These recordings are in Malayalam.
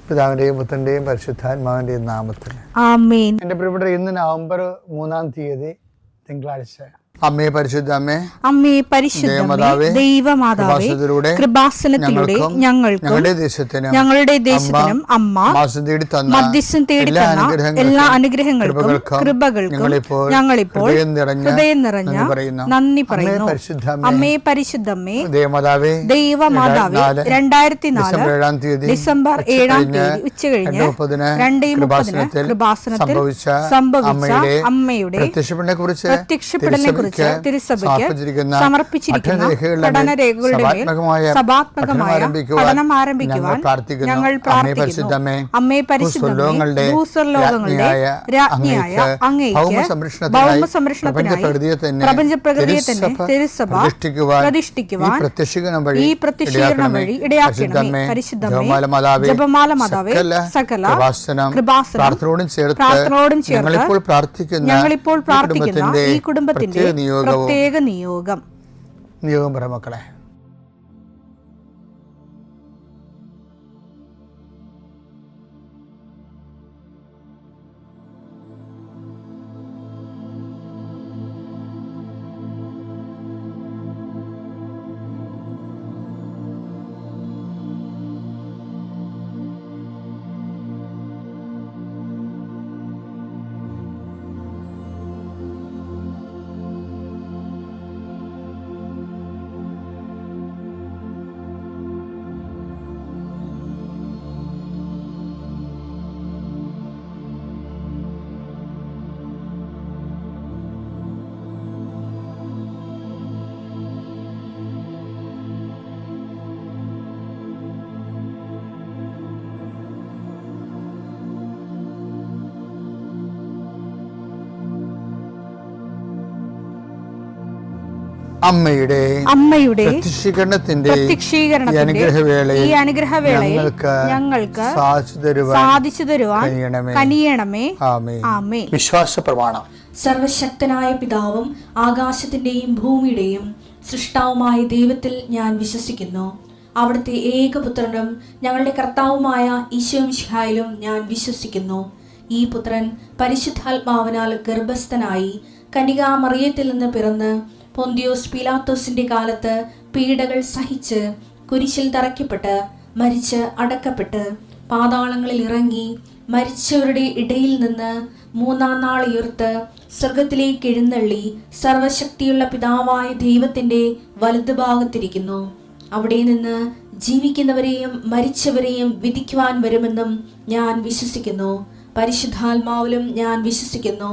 പിതാവിന്റെയും പുത്രന്റെയും പരിശുദ്ധാത്മാവിന്റെയും നാമത്തിൽ ആമേൻ. എൻ്റെ പ്രിയപ്പെട്ട ഇന്ന് നവംബർ 3 തിങ്കളാഴ്ച. അമ്മേ പരിശുദ്ധ അമ്മേ, അമ്മേ പരിശുദ്ധ ദൈവമാതാവേ, കൃപാസനത്തിലൂടെ ഞങ്ങൾക്കും ഞങ്ങളുടെ ദേശത്തിനും അമ്മ മധ്യസ്ഥം തേടി തന്ന എല്ലാ അനുഗ്രഹങ്ങൾക്കും കൃപകൾക്കും ഞങ്ങളിപ്പോൾ ഹൃദയം നിറഞ്ഞ നന്ദി പറയുന്നു. അമ്മേ പരിശുദ്ധമ്മേ ദൈവമാതാവേ, 2004 ഡിസംബർ 7 ഉച്ചകഴിഞ്ഞ് 2:30 കൃപാസനത്തിൽ സംഭവിച്ച അമ്മയുടെ പ്രത്യക്ഷപ്പെടലിനെ കുറിച്ച് തിരുസഭയ്ക്ക് സമർപ്പിച്ചിരിക്കുന്ന പഠനരേഖകളുടെ മേൽ സഭാത്മകമായ പഠനം ആരംഭിക്കുവാൻ ഞങ്ങൾ പ്രാർത്ഥിക്കുന്നു. അമ്മേ പരിശുദ്ധമേ, ഭൂസ്വർലോകങ്ങളുടെ രാജ്ഞിയായ അങ്ങേയ്ക്ക് ഭൗമസംരക്ഷണത്തിനായി പ്രപഞ്ചപ്രകൃതിയെ തന്നെ തിരുസഭ പ്രതിഷ്ഠിക്കുവാൻ ഈ പ്രത്യക്ഷീകരണം വഴി ഇടയാക്കണമേ. പരിശുദ്ധമേ, ജപമാല മാതാവേ, സകല കൃപാസനം പ്രാർത്ഥനയോടും ചേർത്ത് ഞങ്ങളിപ്പോൾ പ്രാർത്ഥിക്കുന്ന ഈ കുടുംബത്തിന്റെ പ്രത്യേക നിയോഗം പറ മക്കളെ. അമ്മയുടെ പ്രത്യക്ഷീകരണത്തിന്റെ ഈ അനുഗ്രഹവേളയിൽ ഞങ്ങൾക്ക് സാധിച്ചു തരുവാൻ കനിയണമേ. ആമേൻ. വിശ്വാസ പ്രമാണം. സർവശക്തനായ പിതാവും ആകാശത്തിന്റെയും ഭൂമിയുടെയും സൃഷ്ടാവുമായ ദൈവത്തിൽ ഞാൻ വിശ്വസിക്കുന്നു. അവിടുത്തെ ഏകപുത്രനും ഞങ്ങളുടെ കർത്താവുമായ ഈശോമിശിഹായിലും ഞാൻ വിശ്വസിക്കുന്നു. ഈ പുത്രൻ പരിശുദ്ധാത്മാവിനാൽ ഗർഭസ്ഥനായി കന്യകാമറിയത്തിൽ നിന്ന് പിറന്ന് പൊന്തിയോസ് പീലാത്തോസിന്റെ കാലത്ത് പീഡകൾ സഹിച്ച് കുരിശിൽ തറയ്ക്കപ്പെട്ട് മരിച്ച് അടക്കപ്പെട്ട് പാതാളങ്ങളിൽ ഇറങ്ങി മരിച്ചവരുടെ ഇടയിൽ നിന്ന് 3-ാം നാൾ ഉയർത്ത് സ്വർഗത്തിലേക്ക് എഴുന്നള്ളി സർവശക്തിയുള്ള പിതാവായ ദൈവത്തിന്റെ വലതുഭാഗത്തിരിക്കുന്നു. അവിടെ നിന്ന് ജീവിക്കുന്നവരെയും മരിച്ചവരെയും വിധിക്കുവാൻ വരുമെന്നും ഞാൻ വിശ്വസിക്കുന്നു. പരിശുദ്ധാത്മാവിലും ഞാൻ വിശ്വസിക്കുന്നു.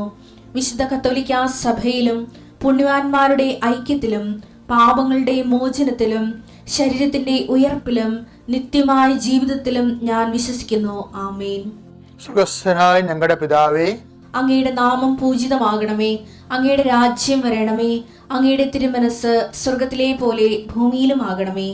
വിശുദ്ധ കത്തോലിക്കാ സഭയിലും പുണ്യവാന്മാരുടെ ഐക്യത്തിലും പാപങ്ങളുടെ മോചനത്തിലും ശരീരത്തിന്റെ ഉയർപ്പിലും നിത്യമായ ജീവിതത്തിലും ഞാൻ വിശ്വസിക്കുന്നു. ആമേൻ. സ്വർഗ്ഗസ്ഥനായ ഞങ്ങളുടെ പിതാവേ, അങ്ങയുടെ നാമം പൂജിതമാകണമേ. അങ്ങയുടെ രാജ്യം വരണമേ. അങ്ങയുടെ തിരുമനസ് സ്വർഗത്തിലെ പോലെ ഭൂമിയിലും ആകണമേ.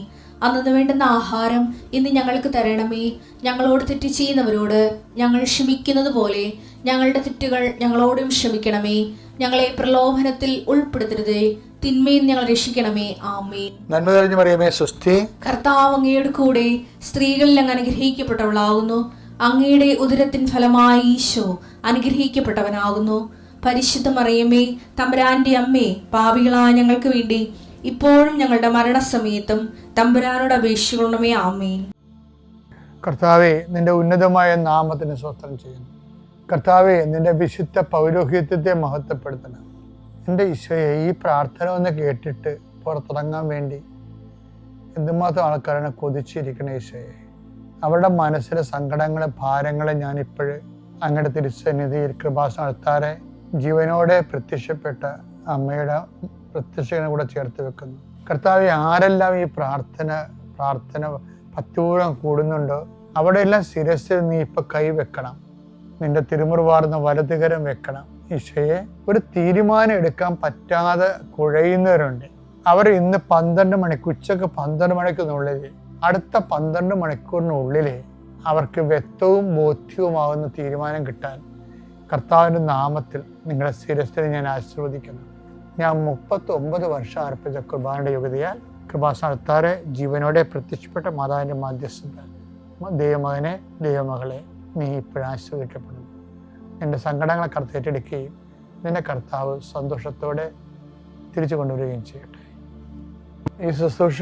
അന്നു വേണ്ടുന്ന ആഹാരം ഇന്ന് ഞങ്ങൾക്ക് തരണമേ. ഞങ്ങളോട് തെറ്റ് ചെയ്യുന്നവരോട് ഞങ്ങൾ ക്ഷമിക്കുന്നത് പോലെ ഞങ്ങളുടെ തെറ്റുകൾ ഞങ്ങളോടും ക്ഷമിക്കണമേ. ഞങ്ങളെ പ്രലോഭനത്തിൽ ഉൾപ്പെടുത്തരുതേ, തിന്മയിൽ ഞങ്ങൾ രക്ഷിക്കണമേ. ആമേൻ. നന്മ നിറഞ്ഞ മറിയമേ, സ്വസ്തി. കർത്താവ് അങ്ങയുടെ കൂടെ സ്ത്രീകളിൽ അങ്ങ് അനുഗ്രഹിക്കപ്പെട്ടവളാകുന്നു. അങ്ങയുടെ ഉദരത്തിൻ ഫലമായി ഈശോ അനുഗ്രഹിക്കപ്പെട്ടവനാകുന്നു. പരിശുദ്ധ മറിയമേ, തമ്പുരാന്റെ അമ്മേ, പാപികളായ ഞങ്ങൾക്ക് വേണ്ടി ഇപ്പോഴും ഞങ്ങളുടെ മരണസമയത്തും തമ്പുരാനോട് അപേക്ഷിക്കണമേ. ആമേൻ. കർത്താവേ, നിന്റെ ഉന്നതമായ നാമത്തിന് സ്തോത്രം ചെയ്യുന്നു. കർത്താവേ, നിന്റെ വിശുദ്ധ പൗരോഹിത്യത്തെ മഹത്വപ്പെടുത്തണം. എൻ്റെ ഈശോയെ, ഈ പ്രാർത്ഥന ഒന്ന് കേട്ടിട്ട് പുറത്തിറങ്ങാൻ വേണ്ടി എന്തുമാത്രം ആൾക്കാരാണ് കൊതിച്ചിരിക്കണേ ഈശോയെ. അവരുടെ മനസ്സിലെ സങ്കടങ്ങളെ ഭാരങ്ങളെ ഞാനിപ്പോഴ് അങ്ങയുടെ തിരുസന്നിധിയിൽ കൃപാസനം നടത്താറെ ജീവനോടെ പ്രത്യക്ഷപ്പെട്ട അമ്മയുടെ പ്രത്യക്ഷനെ കൂടെ ചേർത്ത് വെക്കുന്നു. കർത്താവെ, ആരെല്ലാം ഈ പ്രാർത്ഥന ഭക്തിപൂർവ്വം കൂടുന്നുണ്ടോ അവിടെയെല്ലാം ശിരസിൽ നീ ഇപ്പൊ കൈവെക്കണം. നിന്റെ തിരുമുറിവാർന്ന വലതുകരം വെക്കണം. ഈശോയെ, ഒരു തീരുമാനം എടുക്കാൻ പറ്റാതെ കുഴയുന്നവരുണ്ട്. അവർ ഇന്ന് 12 മണിക്ക് ഉച്ചക്ക് 12 മണിക്കുള്ളിൽ അടുത്ത 12 മണിക്കൂറിനുള്ളിൽ അവർക്ക് വ്യക്തവും ബോധ്യവുമാകുന്ന തീരുമാനം കിട്ടാൻ കർത്താവിൻ്റെ നാമത്തിൽ നിങ്ങളുടെ ശിരസിനെ ഞാൻ ആശീർവദിക്കുന്നു. ഞാൻ 39 വർഷം അർപ്പിച്ച കുർബാനയുടെ യോഗ്യതയാൽ കൃപാസനത്താറെ ജീവനോടെ പ്രത്യക്ഷപ്പെട്ട മാതാവിൻ്റെ മധ്യസ്ഥത ദൈവമകനെ, ദൈവമകളെ, നീ ഇപ്പോഴാശ്രയിക്കപ്പെടുന്നു. നിന്റെ സങ്കടങ്ങളെ കർത്താവ് ഏറ്റെടുക്കുകയും നിന്റെ കർത്താവ് സന്തോഷത്തോടെ തിരിച്ചു കൊണ്ടുവരികയും ചെയ്യട്ടെ. ഈ ശുശ്രൂഷ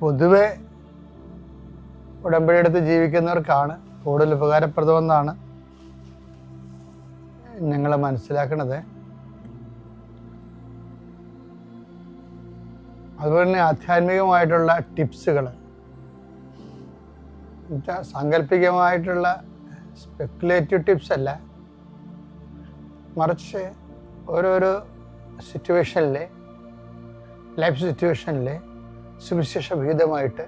പൊതുവെ ഉടമ്പടിയെടുത്ത് ജീവിക്കുന്നവർക്കാണ് കൂടുതൽ ഉപകാരപ്രദമെന്നാണ് ഞങ്ങൾ മനസ്സിലാക്കുന്നത്. അതുപോലെ തന്നെ ആധ്യാത്മികമായിട്ടുള്ള ടിപ്സുകൾ, സാങ്കല്പികമായിട്ടുള്ള സ്പെക്കുലേറ്റീവ് ടിപ്സ് അല്ല, മറിച്ച് ഓരോരോ സിറ്റുവേഷനിലെ ലൈഫ് സിറ്റുവേഷനിലെ സുവിശേഷ വിഹിതമായിട്ട്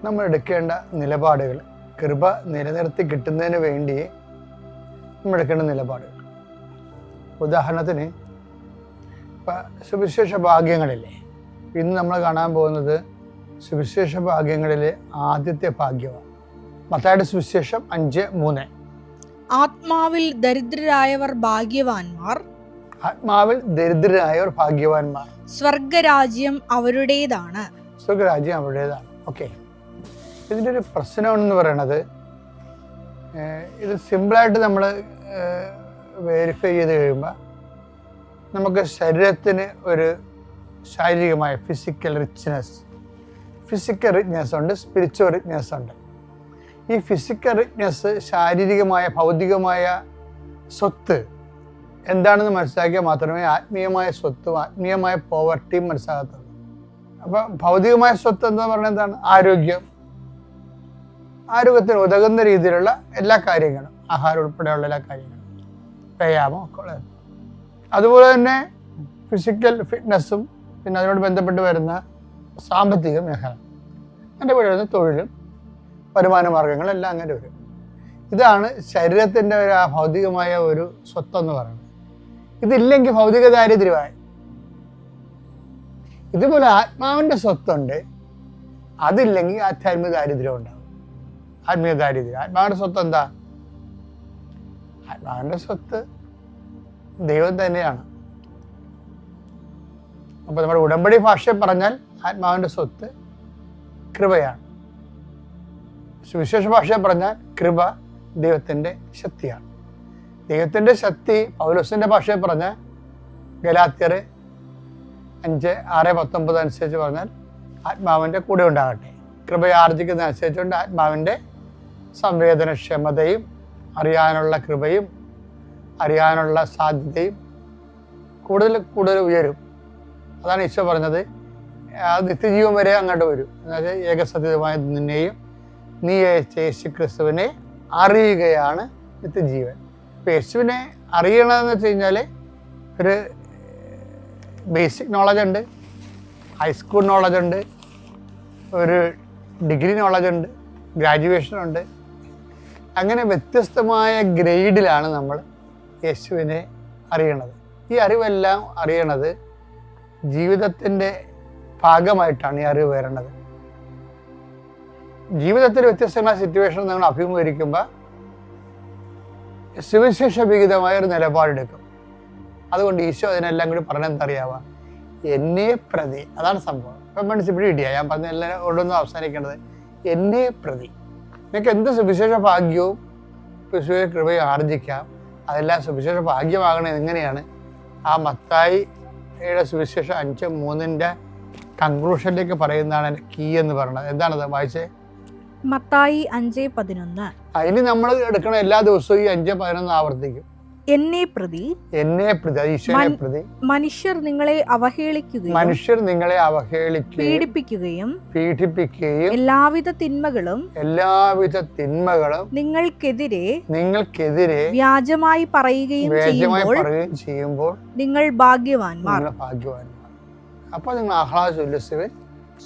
നമ്മൾ എടുക്കേണ്ട നിലപാടുകൾ, കൃപ നിലനിർത്തി കിട്ടുന്നതിന് വേണ്ടി നമ്മൾ എടുക്കേണ്ട നിലപാടുകൾ. ഉദാഹരണത്തിന് ഇപ്പം സുവിശേഷ ഭാഗ്യങ്ങളില്ലേ, ഇന്ന് നമ്മൾ കാണാൻ പോകുന്നത് സുവിശേഷ ഭാഗ്യങ്ങളിലെ ആദ്യത്തെ ഭാഗ്യമാണ്. മത്തായിയുടെ സുവിശേഷം 5:3. ആത്മാവിൽ ദരിദ്രരായവർ ഭാഗ്യവാന്മാർ, ആത്മാവിൽ ദരിദ്രരായവർ ഭാഗ്യവാന്മാർ, സ്വർഗരാജ്യം അവരുടേതാണ്. സ്വർഗരാജ്യം അവരുടേതാണ്. ഓക്കെ, ഇതിൻ്റെ ഒരു പ്രശ്നം എന്ന് പറയുന്നത്, ഇത് സിമ്പിളായിട്ട് നമ്മൾ വെരിഫൈ ചെയ്ത് കഴിയുമ്പോൾ നമുക്ക് ശരീരത്തിന് ഒരു ശാരീരികമായ ഫിസിക്കൽ റിച്ച്നെസ് ഉണ്ട്, സ്പിരിച്വൽ റിച്ച്നെസ് ഉണ്ട്. ഈ ഫിസിക്കൽ റിച്ച്നെസ്, ശാരീരികമായ ഭൗതികമായ സ്വത്ത് എന്താണെന്ന് മനസ്സിലാക്കിയാൽ മാത്രമേ ആത്മീയമായ സ്വത്തും ആത്മീയമായ പോവർട്ടിയും മനസ്സിലാകത്തുള്ളൂ. അപ്പം ഭൗതികമായ സ്വത്ത് എന്ന് പറയുന്നത് എന്താണ്? ആരോഗ്യം. ആരോഗ്യത്തിന് ഉതകുന്ന രീതിയിലുള്ള എല്ലാ കാര്യങ്ങളും, ആഹാരം ഉൾപ്പെടെയുള്ള എല്ലാ കാര്യങ്ങളും, വ്യായാമം ഒക്കെ ഉള്ളത്. അതുപോലെ തന്നെ ഫിസിക്കൽ ഫിറ്റ്നസ്സും പിന്നെ അതിനോട് ബന്ധപ്പെട്ട് വരുന്ന സാമ്പത്തിക മേഖല, അങ്ങനെ വരുന്ന തൊഴിലും വരുമാന മാർഗങ്ങളും എല്ലാം അങ്ങനെ വരും. ഇതാണ് ശരീരത്തിൻ്റെ ഒരു ഭൗതികമായ ഒരു സ്വത്തെന്ന് പറയുന്നത്. ഇതില്ലെങ്കിൽ ഭൗതിക ദാരിദ്ര്യമായി. ഇതുപോലെ ആത്മാവിൻ്റെ സ്വത്തുണ്ട്, അതില്ലെങ്കിൽ ആധ്യാത്മിക ദാരിദ്ര്യം ഉണ്ടാകും. ആത്മീയ ദാരിദ്ര്യം. ആത്മാവിൻ്റെ സ്വത്ത് എന്താ? ആത്മാവിൻ്റെ സ്വത്ത് ദൈവം തന്നെയാണ്. അപ്പോൾ നമ്മുടെ ഉടമ്പടി ഭാഷയിൽ പറഞ്ഞാൽ ആത്മാവിൻ്റെ സ്വത്ത് കൃപയാണ്. സുവിശേഷ ഭാഷയിൽ പറഞ്ഞാൽ കൃപ ദൈവത്തിൻ്റെ ശക്തിയാണ്. ദൈവത്തിൻ്റെ ശക്തി പൗലോസിൻ്റെ ഭാഷയിൽ പറഞ്ഞാൽ ഗലാത്യർ 5:6-19 അനുസരിച്ച് പറഞ്ഞാൽ ആത്മാവിൻ്റെ കൂടെ ഉണ്ടാകട്ടെ. കൃപയെ ആർജിക്കുന്ന അനുസരിച്ചുകൊണ്ട് ആത്മാവിൻ്റെ സംവേദനക്ഷമതയും അറിയാനുള്ള കൃപയും അറിയാനുള്ള സാധ്യതയും കൂടുതൽ കൂടുതൽ ഉയരും. അതാണ് ഈശോ പറഞ്ഞത്, നിത്യജീവൻ വരെ അങ്ങോട്ട് വരും. അതായത് ഏകസത്യമായ നിന്നെയും നീ അയച്ച യേശു ക്രിസ്തുവിനെ അറിയുകയാണ് നിത്യജീവൻ. ഇപ്പം യേശുവിനെ അറിയണമെന്ന് വെച്ച് കഴിഞ്ഞാൽ ഒരു ബേസിക് നോളജ് ഉണ്ട്, ഹൈസ്കൂൾ നോളജ് ഉണ്ട്, ഒരു ഡിഗ്രി നോളജ് ഉണ്ട്, ഗ്രാജുവേഷനുണ്ട്. അങ്ങനെ വ്യത്യസ്തമായ ഗ്രേഡിലാണ് നമ്മൾ യേശുവിനെ അറിയണത്. ഈ അറിവെല്ലാം അറിയണത് ജീവിതത്തിൻ്റെ ഭാഗമായിട്ടാണ് ഈ അറിവ് വരണത്. ജീവിതത്തിൽ വ്യത്യസ്തമായ സിറ്റുവേഷൻ നിങ്ങൾ അഭിമുഖീകരിക്കുമ്പോൾ സുവിശേഷ വിഹിതമായ ഒരു നിലപാടെടുക്കും. അതുകൊണ്ട് ഈശോ അതിനെല്ലാം കൂടി പറഞ്ഞെന്തറിയാവുക, എന്നെ പ്രതി. അതാണ് സംഭവം. ഇപ്പം മനസ്സിൽ കിട്ടിയാൽ ഞാൻ പറഞ്ഞ എല്ലാം കൊണ്ടൊന്നും അവസാനിക്കേണ്ടത്, എന്നെ പ്രതി. നിങ്ങൾക്ക് എന്ത് സുവിശേഷ ഭാഗ്യവും സുവിശേഷ കൃപയും ആർജിക്കാം. അതെല്ലാം സുവിശേഷ ഭാഗ്യമാകണത് എങ്ങനെയാണ്? ആ മത്തായിയുടെ സുവിശേഷം 5:3 കൺക്ലൂഷനിലേക്ക് പറയുന്നതാണ് എൻ്റെ കീ എന്ന് പറയുന്നത്. എന്താണത്? വായിച്ചേ. മത്തായി 5:11. ഇനി നമ്മൾ എടുക്കണ എല്ലാ ദിവസവും ഈ 5:11 ആവർത്തിക്കും. എന്നെ പ്രതി, ഈശോയെ പ്രതി മനുഷ്യർ നിങ്ങളെ അവഹേളിക്കുകയും പീഡിപ്പിക്കുകയും എല്ലാവിധ തിന്മകളും നിങ്ങൾക്കെതിരെ വ്യാജമായി പറയുകയും ചെയ്യുമ്പോൾ നിങ്ങൾ ഭാഗ്യവാന്മാർ. അപ്പോൾ നിങ്ങൾ ആഹ്ലാദോല്ലസിൽ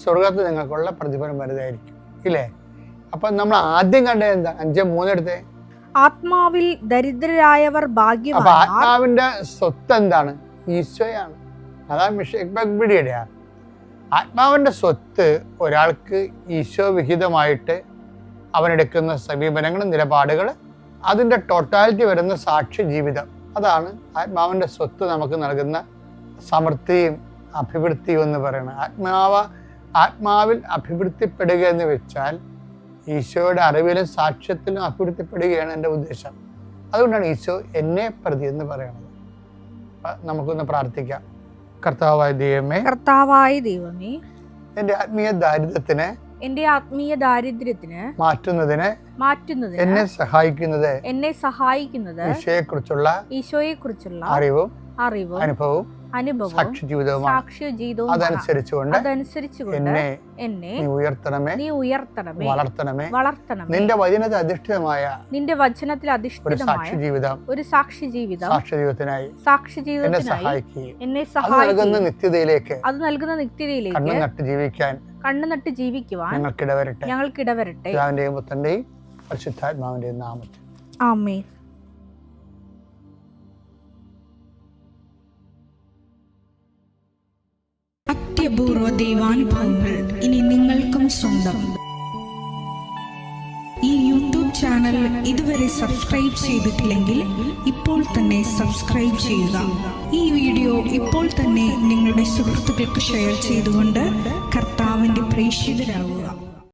സ്വർഗത്തിൽ നിങ്ങൾക്കുള്ള പ്രതിഫലം വലുതായിരിക്കും, ഇല്ലേ? അപ്പൊ നമ്മൾ ആദ്യം കണ്ടത് എന്താ? 5:3 എടുത്തേ. ആത്മാവിൽ ദരിദ്രരായവർ ഭാഗ്യവാന്മാർ. ആത്മാവിന്റെ സ്വത്ത് എന്താണ്? ഈശോയാണ്. അതാണ് മിഷയുടെ ആത്മാവിന്റെ സ്വത്ത്. ഒരാൾക്ക് ഈശോ വിഹിതമായിട്ട് അവനെടുക്കുന്ന സമീപനങ്ങൾ, നിലപാടുകൾ, അതിൻ്റെ ടോട്ടാലിറ്റി വരുന്ന സാക്ഷ്യ ജീവിതം, അതാണ് ആത്മാവിന്റെ സ്വത്ത് നമുക്ക് നൽകുന്ന സമൃദ്ധിയും അഭിവൃദ്ധിയും എന്ന് പറയുന്നത്. ആത്മാവിൽ അഭിവൃദ്ധിപ്പെടുക എന്ന് വെച്ചാൽ ഈശോയുടെ അറിവിലും സാക്ഷ്യത്തിലും അഭിവൃദ്ധിപ്പെടുകയാണ് എൻ്റെ ഉദ്ദേശം. അതുകൊണ്ടാണ് ഈശോ എന്നെ പ്രതി എന്ന് പറയുന്നത്. നമുക്കൊന്ന് പ്രാർത്ഥിക്കാം. കർത്താവായ ദൈവമേ, എൻ്റെ ആത്മീയ ദാരിദ്ര്യത്തിന് മാറ്റുന്നതിന് എന്നെ സഹായിക്കുന്നത് ഈശോയെക്കുറിച്ചുള്ള അറിവും അനുഭവവും സാക്ഷി ജീവിതവും അതനുസരിച്ചുകൊണ്ട് എന്നെ നീ ഉയർത്തണമേ, വളർത്തണമേ. നിന്റെ വചനത്തിൽ അധിഷ്ഠിതമായ ഒരു സാക്ഷി ജീവിതത്തിനായി എന്നെ സഹായിക്കുകയും നിത്യതയിലേക്ക് കണ്ണു നട്ട് ജീവിക്കുവാൻ ഞങ്ങൾക്കിടവരട്ടെ. പിതാവിന്റെയും പുത്രന്റെയും പരിശുദ്ധാത്മാവിന്റെയും നാമത്തിൽ ആമേൻ. അത്യപൂർവ ദൈവാനുഭവങ്ങൾ ഇനി നിങ്ങൾക്കും സ്വന്തം. ഈ യൂട്യൂബ് ചാനൽ ഇതുവരെ സബ്സ്ക്രൈബ് ചെയ്തിട്ടില്ലെങ്കിൽ ഇപ്പോൾ തന്നെ സബ്സ്ക്രൈബ് ചെയ്യുക. ഈ വീഡിയോ ഇപ്പോൾ തന്നെ നിങ്ങളുടെ സുഹൃത്തുക്കൾക്ക് ഷെയർ ചെയ്തുകൊണ്ട് കർത്താവിന്റെ പ്രേക്ഷിതരാകുക.